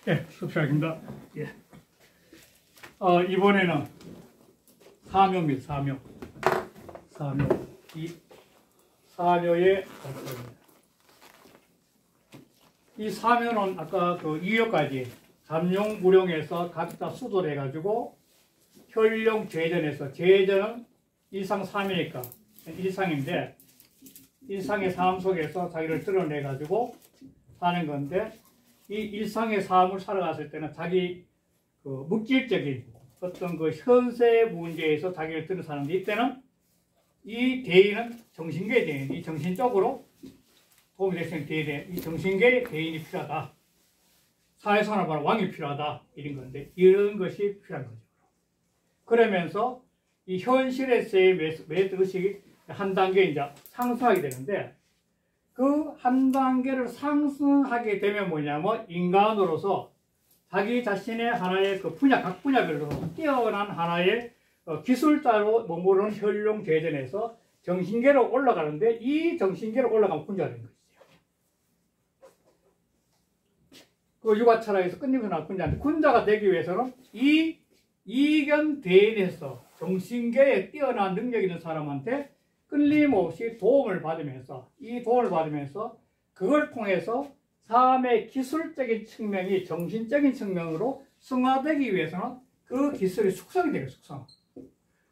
예, 수업시작입니다. 예. 이번에는 사묘입니다. 사묘. 이 사묘의 발표입니다. 이 사묘는 아까 그 2호까지 잠룡무룡에서 각자 수도를 해가지고 혈룡 제전에서, 제전은 일상 사묘니까 일상인데 일상의 삶 속에서 자기를 드러내가지고 사는 건데, 이 일상의 삶을 살아갔을 때는 자기 그 물질적인 어떤 그 현세 문제에서 자기를 드러내사는데, 이때는 이 대인은 정신계의 대인, 이 정신적으로 도움이 될 수 있는 대인, 이 정신계의 대인이 필요하다. 사회생활 왕이 필요하다. 이런 건데, 이런 것이 필요한 거죠. 그러면서 이 현실에서의 매듭의식이 한 단계 이제 상승하게 되는데, 그 한 단계를 상승하게 되면 뭐냐면 인간으로서 자기 자신의 하나의 그 분야, 각 분야별로 뛰어난 하나의 기술자로 머무르는 혈룡 제전에서 정신계로 올라가는데, 이 정신계로 올라가면 군자가 되는 것이죠. 그 유가철학에서 끝내면서 나온 군자인데, 군자가 되기 위해서는 이 이견 대인에서 정신계에 뛰어난 능력 있는 사람한테 끊임없이 도움을 받으면서, 이 도움을 받으면서 그걸 통해서 삶의 기술적인 측면이 정신적인 측면으로 승화되기 위해서는 그 기술이 숙성이 되고,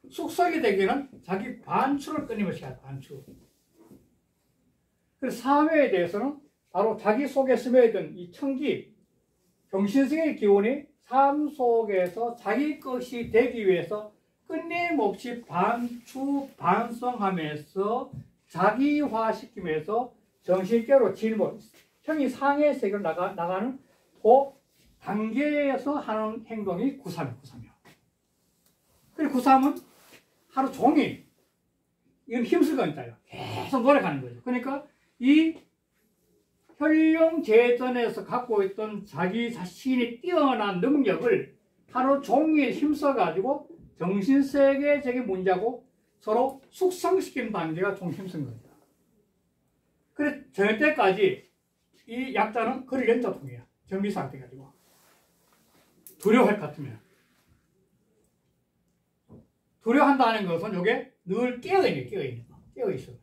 숙성이 되기는 자기 반출을 끊임없이 해야 돼, 반출. 그래서 사묘에 대해서는 바로 자기 속에 스며있던 이 청기, 정신성의 기운이 삶 속에서 자기 것이 되기 위해서 끊임없이 반추, 반성하면서 자기화시키면서 정신계로 진보, 형이 상의 세계로 나가는 그 단계에서 하는 행동이 구삼이에요. 그리고 구삼은 하루 종일, 이건 힘쓸 거니까 계속 노력하는 거죠. 그러니까 이 혈룡 제전에서 갖고 있던 자기 자신이 뛰어난 능력을 하루 종일 힘써가지고 정신세계적인 문제하고 서로 숙성시키는 단계가 좀 힘쓴 거죠. 그래서 저녁 때까지 이 약자는 그를 연자통이야. 정비사 돼가지고. 두려워할 것 같으면. 두려워한다는 것은 이게 늘 깨어있어.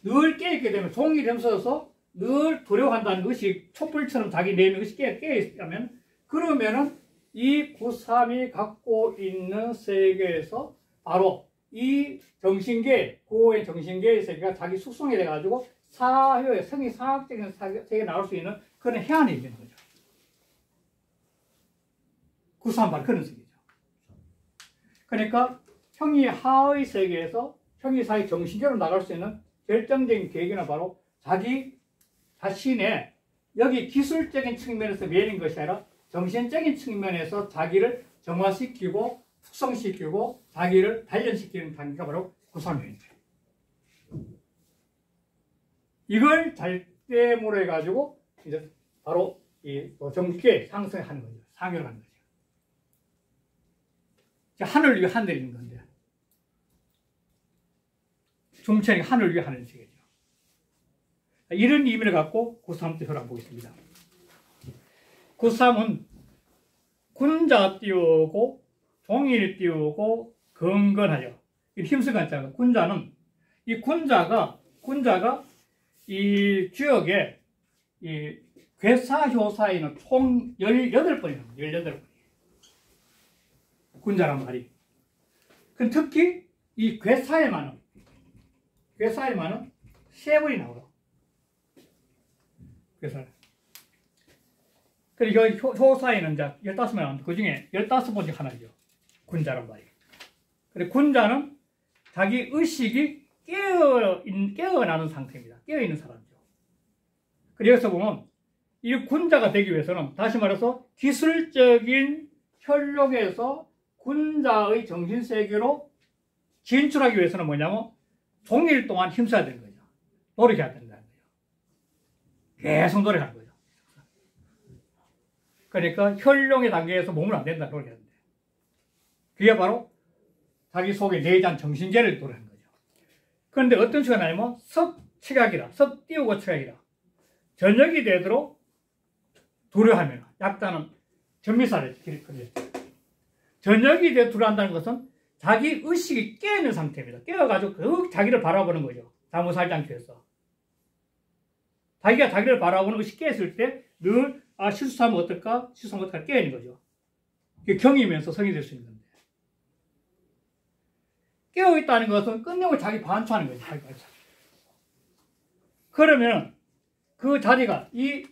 늘 깨있게 되면 종이 lem서서 늘 두려워한다는 것이 촛불처럼 자기 내면 것이 깨어있다면, 그러면은 이 구삼이 갖고 있는 세계에서 바로 이 정신계, 고의 정신계의 세계가 자기 숙성이 돼가지고 사회의 성의 사학적인 세계에 나올 수 있는 그런 해안이 있는 거죠. 구삼 바로 그런 세계죠. 그러니까 형이 하의 세계에서 형이 사회 정신계로 나갈 수 있는 결정적인 계기는 바로 자기 자신의 여기 기술적인 측면에서 매는 것이 아니라 정신적인 측면에서 자기를 정화시키고 숙성시키고 자기를 단련시키는 단계가 바로 구삼요인이에요. 이걸 잘 때문에 해가지고 이제 바로 이 정신계 상승하는 거죠. 상열을 하는 거죠. 하늘 위에 하늘이 있는 건데, 중천이 하늘 위에 하는 세계죠. 이런 의미를 갖고 구삼도 혈안 보겠습니다. 구삼은 군자 띄우고 종일 띄우고 건건하여, 힘쓰고 있잖아요. 군자는 이 군자가 이 지역에 이 괴사효사에는 총 18번이에요. 18번. 군자란 말이. 그 특히 이 괴사에만은 3번이 나오죠. 괴사. 그리고 효사에는 이제 15번 나오는데, 그 중에 15번 중 하나죠. 군자란 말이. 그리고 군자는 자기 의식이 깨어나는 상태입니다. 깨어있는 사람이죠. 그리고 여기서 보면 이 군자가 되기 위해서는, 다시 말해서 기술적인 혈력에서 군자의 정신세계로 진출하기 위해서는 뭐냐면 종일 동안 힘써야 되는 거죠. 노력해야 된다는 거죠. 계속 노력하는 거죠. 그러니까 혈룡의 단계에서 몸을 안 된다 노력해야 된다. 그게 바로 자기 속에 내장 정신계를 노력하는 거죠. 그런데 어떤 시간이 아니면 석치각이라, 석 띄우고 치각이라, 저녁이 되도록 두려하면 약자는 전미사를 기록해요. 저녁이 되어 두려한다는 것은 자기 의식이 깨어있는 상태입니다. 깨어가지고 그 자기를 바라보는 거죠. 잘못 살지 않기 위해서. 자기가 자기를 바라보는 의식이 깨었을 때 늘 실수하면 어떨까? 실수하면 어떨까? 깨어있는 거죠. 이게 경이면서 성이 될 수 있는 건데. 깨어있다는 것은 끝내고 자기 반추하는 거죠. 자기 반추. 그러면 그 자리가 이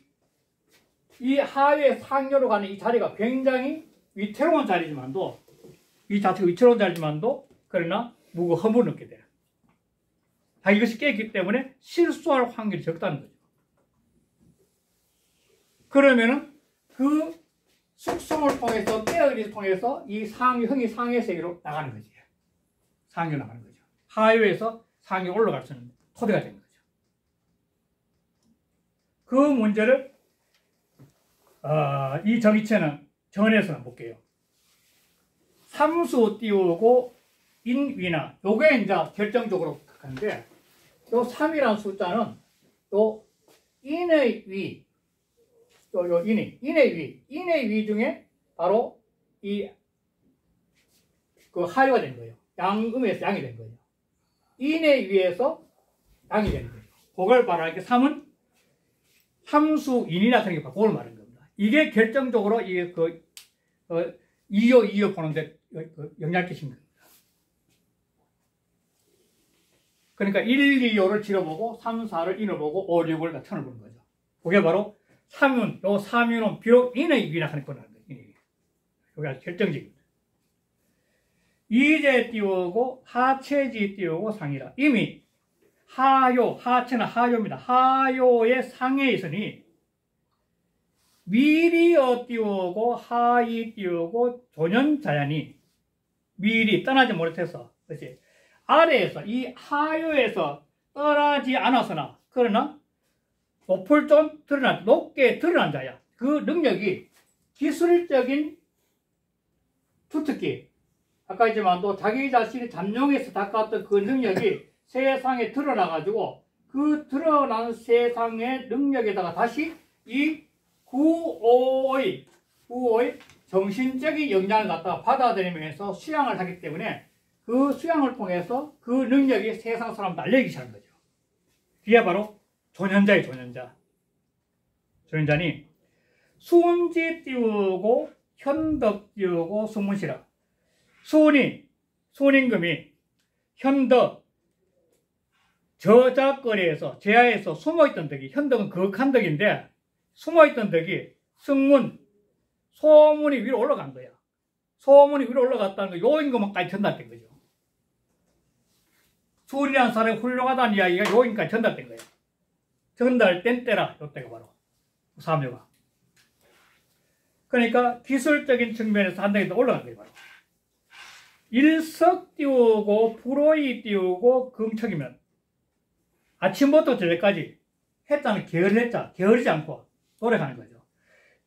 하회 상료로 가는 이 자리가 굉장히 위태로운 자리지만도 이 자체가 위태로운 자리지만도 그러나 무거 허물을 얻게 돼요. 자기 것이 깨있기 때문에 실수할 확률이 적다는 거죠. 그러면은 그 숙성을 통해서 깨어있는 통해서 이 흥이 상해 세계로 나가는 거지. 상해로 나가는 거죠. 하회에서 상해 올라갈 수 있는 토대가 되는 거죠. 그 문제를 이 정의체는 전에서는 볼게요. 삼수 띄우고 인위나 요게 이제 결정적으로 하는데 요 3이라는 숫자는 요 인의 위, 요 인의 위 중에 바로 그 하유가 된 거예요. 양음에서 양이 된 거예요. 인의 위에서 양이 되는 거예요. 그걸 말하는 게 3은 함수인이나 생겨 그걸 말하는 겁니다. 이게 결정적으로 이게 이어 보는데 영향을 끼친 겁니다. 그러니까 1, 2, 5를 지어보고 3, 4를 인을 보고 5, 6을 다 천을 보는 거죠. 그게 바로 3윤, 요 3윤은 비록 인의 위나 하는 거라는 거예요. 이게 아주 결정적입니다. 이제 띄우고 하체지 띄우고 상이라. 이미 하요, 하체는 하요입니다. 하요의 상에 있으니 미리어 띄우고 하이 띄우고 조년자연이 미리 떠나지 못해서 그렇지. 아래에서 이 하요에서 떠나지 않았으나 그러나 높게 드러난 자야. 그 능력이 기술적인 투특기 아까 했지만 또 자기 자신이 잠룡에서 닦았던 그 능력이 세상에 드러나가지고 그 드러난 세상의 능력에다가 다시 이 구오의 정신적인 영향을 갖다가 받아들이면서 수양을 하기 때문에 그 수양을 통해서 그 능력이 세상 사람들 알려지기 시작한 거죠. 그게 바로 조년자의 조년자. 조년자니 수운지 띄우고 현덕 띄우고 수문시라. 수운임금이 현덕 저작거리에서 제하에서 숨어있던 덕이 현덕은 거룩한 덕인데 숨어있던 덕이 승문 소문이 위로 올라간 거야. 소문이 위로 올라갔다는 거 요임금까지 전달된 거죠. 수운이라는 사람이 훌륭하다는 이야기가 요임금까지 전달된 거예요. 전달된 때라 요때가 바로 사묘가. 그러니까 기술적인 측면에서 한 단계 더 올라간 거예요. 바로. 일석 띄우고 불호이 띄우고 금척이면 아침부터 저녁까지 해자는 게으르지 않고 노력하는 거죠.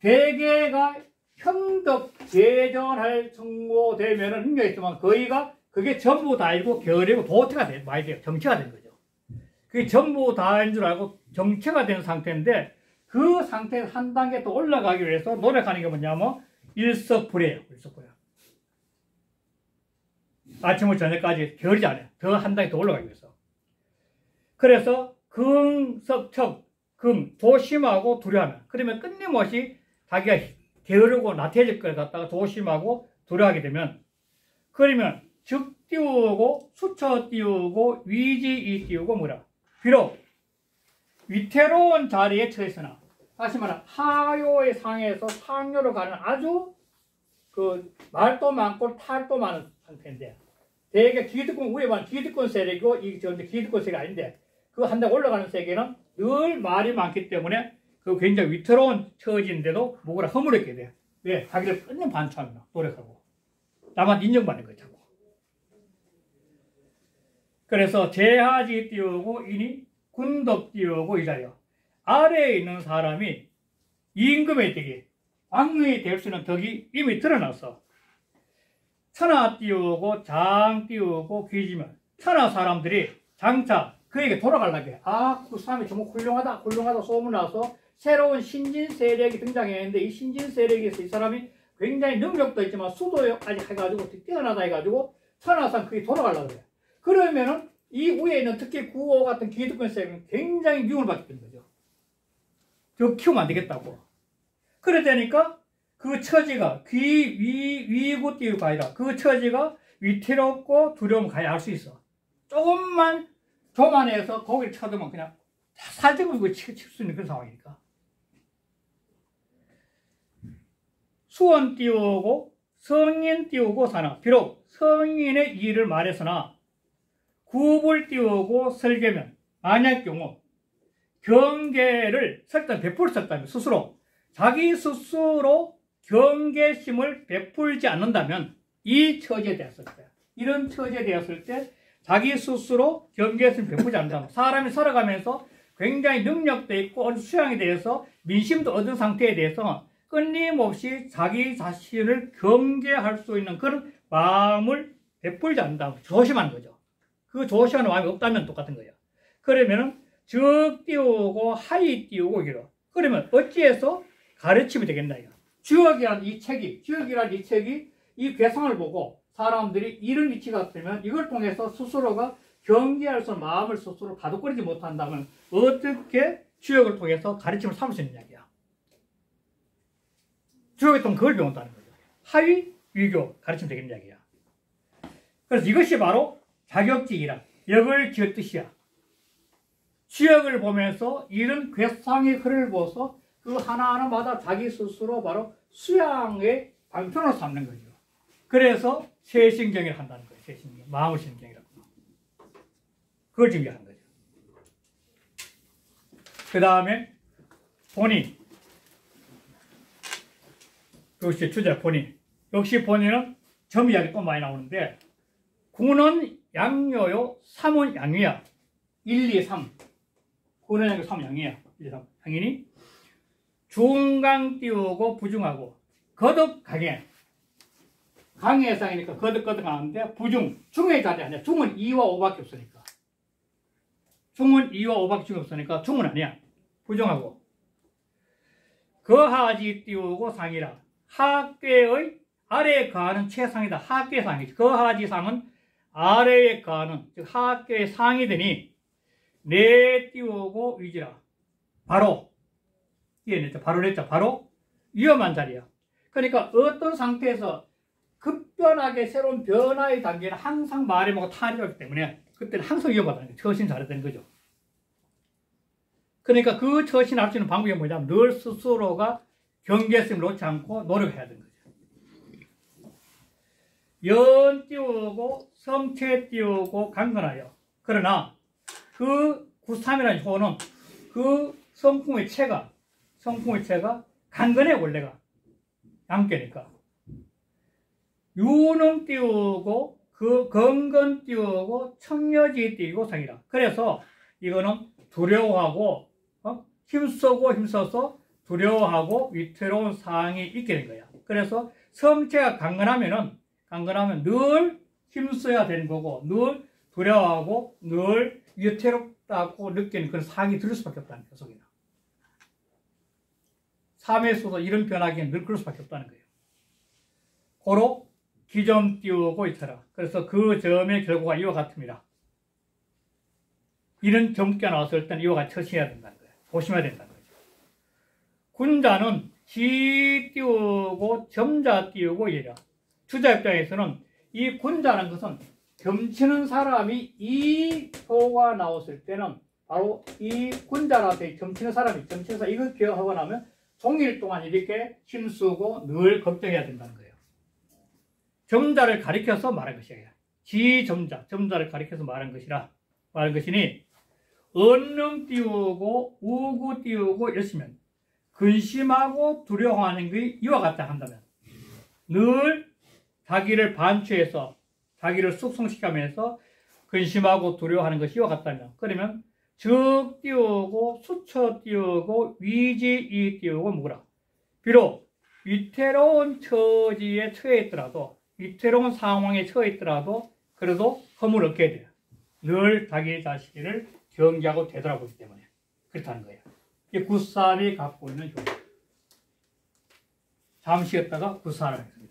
대개가 현덕 제전할 정도되면 능력이 있지만 거의가 그게 전부 다이고 게으르고 도태가 많이 돼요. 정체가 된 거죠. 그게 전부 다인 줄 알고 정체가 된 상태인데 그 상태에서 한 단계 더 올라가기 위해서 노력하는 게 뭐냐면 일석불이에요. 일석불. 아침부터 저녁까지 게으르지 않아요. 더 한 단계 더 올라가기 위해서. 그래서 금석척, 조심하고 두려워하면 그러면 끊임없이 자기가 게으르고 나태해질 걸 갖다가 조심하고 두려워하게 되면 그러면 즉 띄우고 수처 띄우고 위지이 띄우고 뭐라 비록 위태로운 자리에 처했으나 다시 말하면 하요의 상에서 상요로 가는 아주 그 말도 많고 탈도 많은 상태인데 대개 기득권 위에 반 기득권 세력이고 이 기득권 세력이 아닌데 그 한 단 올라가는 세계는 늘 말이 많기 때문에 그 굉장히 위태로운 처지인데도 뭐라 허물었게 돼. 왜? 자기를 끊는 반추합니다. 노력하고 나만 인정받는 거죠. 그래서 제하지 띄우고 이니 군덕 띄우고 이 자리요. 아래에 있는 사람이 임금의 덕이 왕이 될 수 있는 덕이 이미 드러났어. 천하 띄우고 장 띄우고 귀지면 천하 사람들이 장차 그에게 돌아가려고 해. 그 사람이 정말 훌륭하다 소문나서 새로운 신진 세력이 등장했는데 이 신진 세력에서 이 사람이 굉장히 능력도 있지만 수도까지 해가지고 뛰어나다 해가지고 천하상 그게 돌아가려고 그래요. 그러면은 이 위에 있는 특히 구호 같은 기득권 세력은 굉장히 미움을 받게 되는 거죠. 저 키우면 안 되겠다고. 그래 되니까 그 처지가 위고 띄우가 아니라 그 처지가 위태롭고 두려움 가야 할 수 있어. 조금만 교만해서 거기를 쳐두면 그냥 살찌고 칠 수 있는 그런 상황이니까. 수원 띄우고 성인 띄우고 사나 비록 성인의 일을 말했으나 구불 띄우고 설계면 만약 경우 경계를 설단 베풀었다면 스스로 자기 스스로 경계심을 베풀지 않는다면 이 처지에 되었을 때 이런 처지에 되었을 때 자기 스스로 경계심을 베풀지 않는다면 사람이 살아가면서 굉장히 능력도 있고 어느 수양에 대해서 민심도 얻은 상태에 대해서 끊임없이 자기 자신을 경계할 수 있는 그런 마음을 베풀지 않는다면 조심하는 거죠. 그 조심하는 마음이 없다면 똑같은 거예요. 그러면은 적 띄우고 하이 띄우고 이러. 그러면 어찌해서 가르침이 되겠나 이거. 주역이란 이 책이 이 괴상을 보고 사람들이 이런 위치가 되면 이걸 통해서 스스로가 경계할 수 있는 마음을 스스로 가독거리지 못한다면 어떻게 주역을 통해서 가르침을 삼을 수 있는 이야기야. 주역이 또 그걸 배운다는 거죠. 하위 위교 가르치면 되겠는 이야기야. 그래서 이것이 바로 자격지기라 역을 지을 뜻이야. 주역을 보면서 이런 괴상의 글을 보서 그 하나하나마다 자기 스스로 바로 수양의 방편으로 삼는 거죠. 그래서 세신경을 한다는 거예요. 세신경, 마음의 신경이라고. 그걸 준비하는 거죠. 그 다음에 본인. 역시 주제 본인. 역시 본인은 점 이야기 또 많이 나오는데 구는 양요요, 3은 양위야. 1, 2, 3. 구는 양요, 3은 양위야. 1, 2, 3. 당연히 중강 띄우고 부중하고 거듭 강해. 강의 해상이니까 거듭 하는데 부중, 중의 자리 아니야. 중은 2와 5밖에 없으니까. 중은 2와 5밖에 없으니까 중은 아니야. 부중하고. 거하지 띄우고 상이라. 하계의 아래에 가는 최상이다. 하계 상이지. 거하지 상은 아래에 가는, 즉 하계의 상이 되니 내 띄우고 위지라. 바로 이해냈죠? 바로 냈죠? 바로 위험한 자리야. 그러니까 어떤 상태에서 급변하게 새로운 변화의 단계는 항상 말이 뭐고 탈이었기 때문에 그때는 항상 위험하다는 거죠. 처신 잘해야 되는 거죠. 그러니까 그 처신할 수 있는 방법이 뭐냐면 늘 스스로가 경계심을 놓지 않고 노력해야 되는 거죠. 연 띄우고 성체 띄우고 강건하여. 그러나 그 구삼이라는 효는 그 성품의 체가 강건해 원래가 양계니까. 유능 띄우고 그 건건 띄우고 청려지 띄우고 상이라. 그래서 이거는 두려워하고 힘써서 두려워하고 위태로운 상이 있게 된 거야. 그래서 성체가 강건하면 늘 힘써야 되는 거고 늘 두려워하고 늘 위태롭다고 느끼는 그런 상이 들을 수밖에 없다는 거야. 속에는. 삶에서도 이런 변화기는 늘 그럴 수밖에 없다는 거예요. 고로 기점 띄우고 있더라. 그래서 그 점의 결과가 이와 같습니다. 이런 점괘 나왔을 때는 이와 같이 처신해야 된다는 거예요. 조심해야 된다는 거죠. 군자는 지 띄우고 점자 띄우고 이래라. 주자 입장에서는 이 군자라는 것은 점치는 사람이 이 표가 나왔을 때는 바로 이 군자라서 점치는 사람이 점치는 이걸 기억하고 나면 종일 동안 이렇게 힘쓰고 늘 걱정해야 된다는 거예요. 점자를 가리켜서 말한 것이에요. 지점자, 점자를 가리켜서 말한 것이니 언능 띄우고 우구 띄우고 이랬으면 근심하고 두려워하는 게 이와 같다 한다면 늘 자기를 반추해서 자기를 숙성시키면서 근심하고 두려워하는 것이 이와 같다면 그러면 적 띄우고 수처 띄우고 위지 띄우고 뭐라. 비록 위태로운 처지에 처해 있더라도 위태로운 상황에 처해 있더라도 그래도 허물 얻게 돼요. 늘 자기 자신을 경계하고 되돌아보기 때문에 그렇다는 거예요. 이 굿삼이 갖고 있는 효과. 잠시 쉬었다가 굿사를